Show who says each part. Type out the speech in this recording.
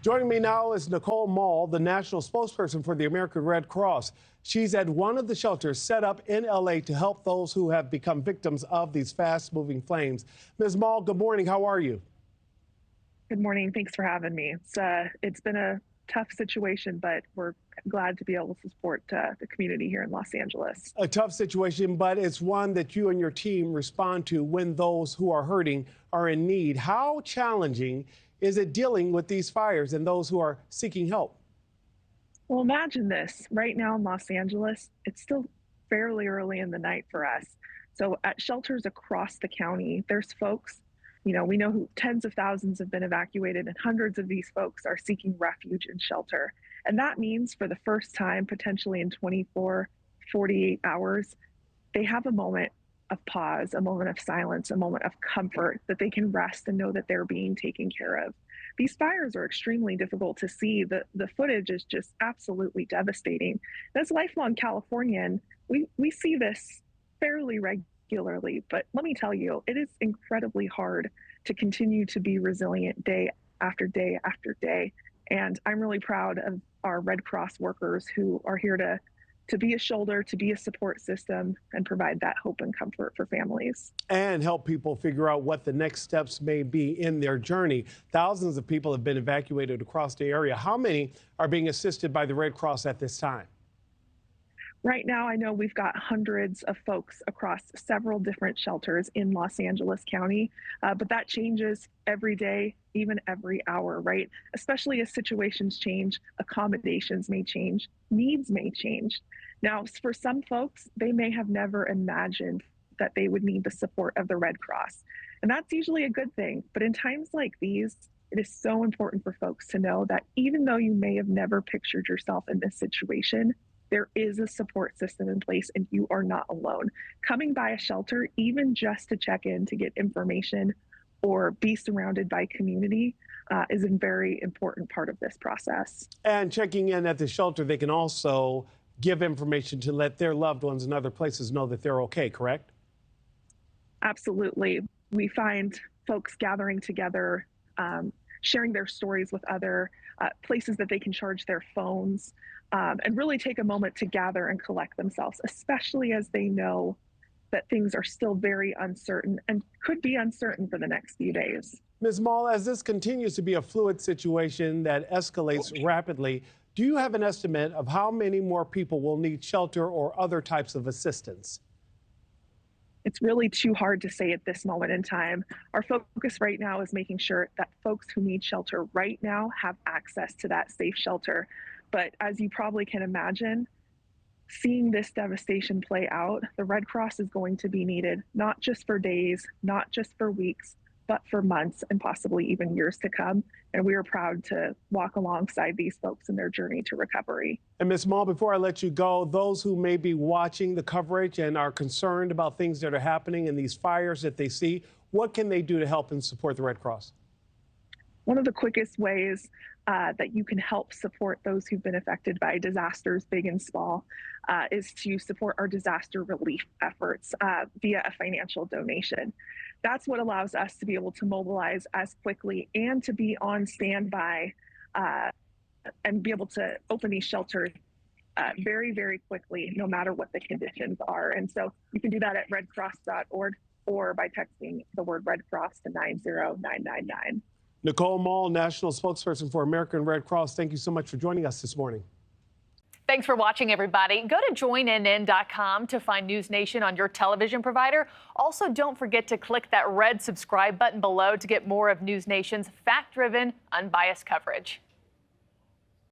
Speaker 1: Joining me now is Nicole Maul, the national spokesperson for the American Red Cross. She's at one of the shelters set up in LA to help those who have become victims of these fast-moving flames. Ms. Maul, good morning. How are you?
Speaker 2: Good morning. Thanks for having me. It's been a tough situation, but we're glad to be able to support the community here in Los Angeles.
Speaker 1: A tough situation, but it's one that you and your team respond to when those who are hurting are in need. How challenging is it dealing with these fires and those who are seeking help?
Speaker 2: Well, imagine this. Right now in Los Angeles, it's still fairly early in the night for us. So at shelters across the county, there's folks, we know who tens of thousands have been evacuated, and hundreds of these folks are seeking refuge and shelter. And that means for the first time, potentially in 24, 48 hours, they have a moment of pause, a moment of silence, a moment of comfort that they can rest and know that they're being taken care of. These fires are extremely difficult to see. The footage is just absolutely devastating. As a lifelong Californian, we see this fairly regularly, but let me tell you, it is incredibly hard to continue to be resilient day after day after day. And I'm really proud of our Red Cross workers who are here to be a shoulder, to be a support system, and provide that hope and comfort for families.
Speaker 1: And help people figure out what the next steps may be in their journey. Thousands of people have been evacuated across the area. How many are being assisted by the Red Cross at this time?
Speaker 2: Right now, I know we've got hundreds of folks across several different shelters in Los Angeles County, but that changes every day, even every hour, right? Especially as situations change, accommodations may change, needs may change. Now, for some folks, they may have never imagined that they would need the support of the Red Cross. And that's usually a good thing. But in times like these, it is so important for folks to know that even though you may have never pictured yourself in this situation, there is a support system in place and you are not alone. Coming by a shelter, even just to check in to get information or be surrounded by community is a very important part of this process.
Speaker 1: And checking in at the shelter, they can also give information to let their loved ones in other places know that they're okay, correct?
Speaker 2: Absolutely. We find folks gathering together, sharing their stories with other places that they can charge their phones, and really take a moment to gather and collect themselves, especially as they know that things are still very uncertain and could be uncertain for the next few days.
Speaker 1: Ms. Maul, as this continues to be a fluid situation that escalates rapidly, do you have an estimate of how many more people will need shelter or other types of assistance?
Speaker 2: It's really too hard to say at this moment in time. Our focus right now is making sure that folks who need shelter right now have access to that safe shelter. But as you probably can imagine, seeing this devastation play out, the Red Cross is going to be needed, not just for days, not just for weeks, but for months and possibly even years to come. And we are proud to walk alongside these folks in their journey to recovery.
Speaker 1: And Ms. Maul, before I let you go, those who may be watching the coverage and are concerned about things that are happening and these fires that they see, what can they do to help and support the Red Cross?
Speaker 2: One of the quickest ways that you can help support those who've been affected by disasters, big and small, is to support our disaster relief efforts via a financial donation. That's what allows us to be able to mobilize as quickly and to be on standby and be able to open these shelters very, very quickly, no matter what the conditions are. And so you can do that at redcross.org or by texting the word Red Cross to 90999.
Speaker 1: Nicole Maul, national spokesperson for American Red Cross, thank you so much for joining us this morning.
Speaker 3: Thanks for watching, everybody. Go to joinnn.com to find NewsNation on your television provider. Also, don't forget to click that red subscribe button below to get more of NewsNation's fact-driven, unbiased coverage.